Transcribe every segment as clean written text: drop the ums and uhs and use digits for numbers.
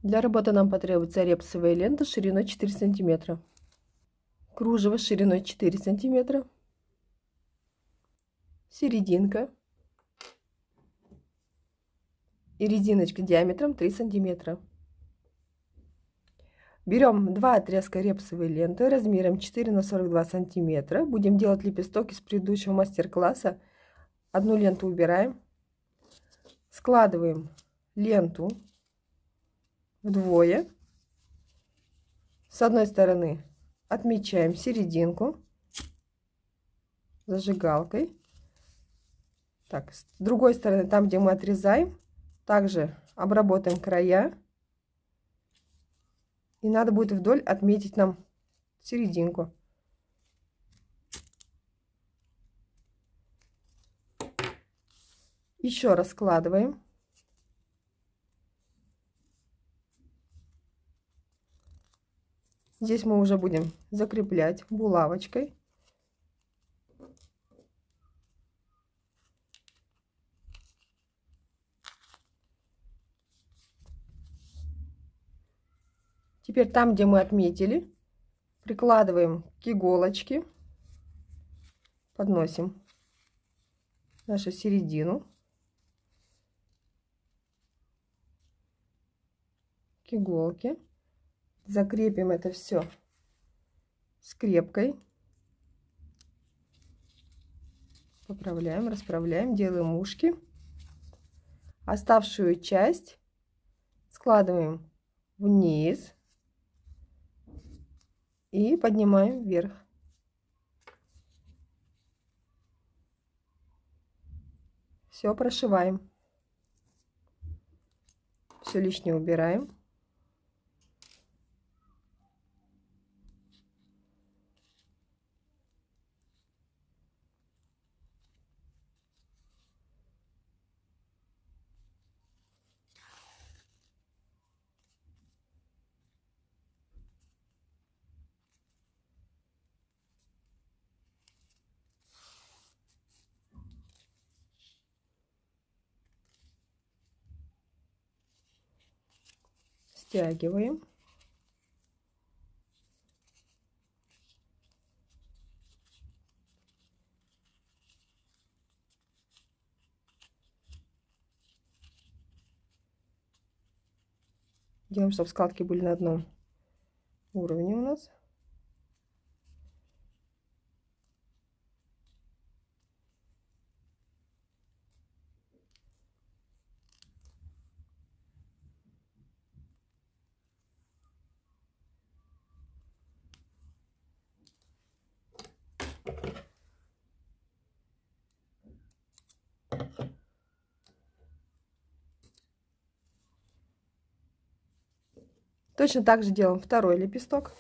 Для работы нам потребуется репсовая лента шириной 4 сантиметра, кружево шириной 4 сантиметра, серединка и резиночка диаметром 3 сантиметра. Берем два отрезка репсовой ленты размером 4 на 42 сантиметра. Будем делать лепесток из предыдущего мастер-класса. Одну ленту убираем, складываем ленту вдвое. С одной стороны отмечаем серединку зажигалкой. Так, с другой стороны, там, где мы отрезаем, также обработаем края. И надо будет вдоль отметить нам серединку. Еще раз складываем. Здесь мы уже будем закреплять булавочкой. Теперь там, где мы отметили, прикладываем к иголочке, подносим нашу середину к иголке, закрепим это все скрепкой, поправляем, расправляем, делаем ушки. Оставшую часть складываем вниз и поднимаем вверх. Все прошиваем. Все лишнее убираем. Стягиваем. Делаем, чтобы складки были на одном уровне у нас. Точно так же делаем второй лепесток.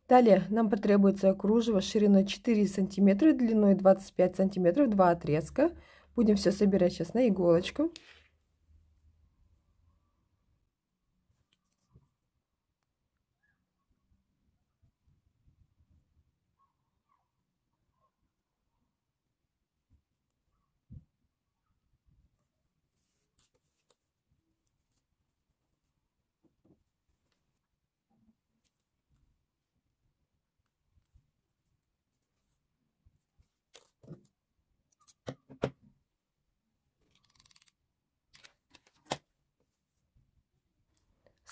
Далее нам потребуется кружево шириной 4 сантиметра, длиной 25 сантиметров, два отрезка. Будем все собирать сейчас на иголочку.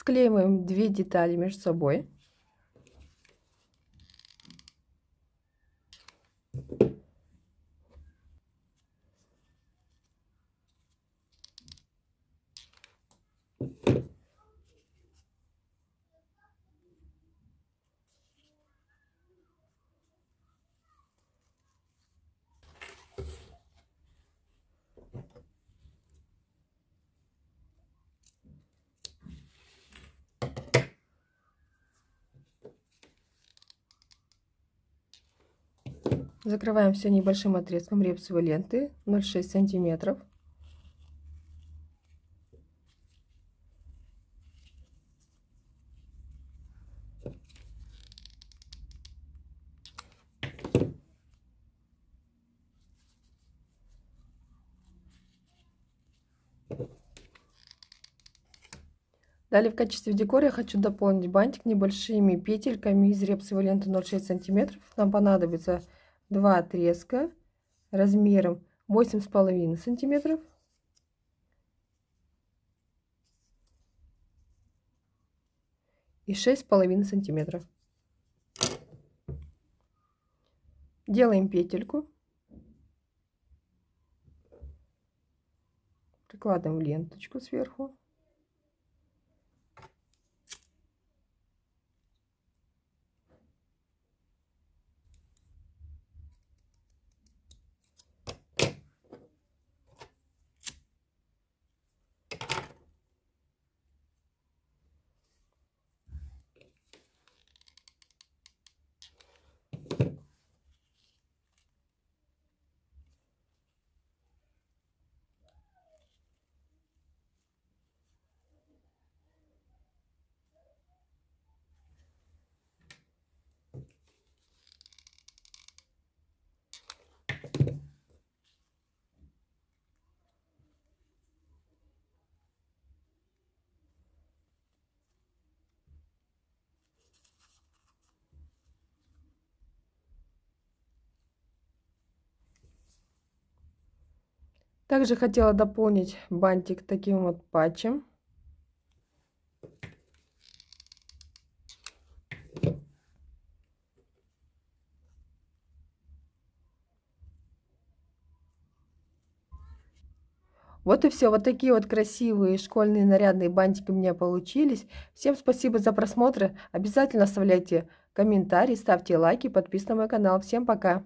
Склеиваем две детали между собой. Закрываем все небольшим отрезком репсовой ленты 0,6 сантиметров. Далее в качестве декора я хочу дополнить бантик небольшими петельками из репсовой ленты 0,6 сантиметров. Нам понадобится два отрезка размером 8,5 сантиметров и 6,5 сантиметров. Делаем петельку, прикладываем ленточку сверху. Также хотела дополнить бантик таким вот патчем. Вот и все. Вот такие вот красивые школьные нарядные бантики у меня получились. Всем спасибо за просмотр. Обязательно оставляйте комментарии, ставьте лайки, подписывайтесь на мой канал. Всем пока!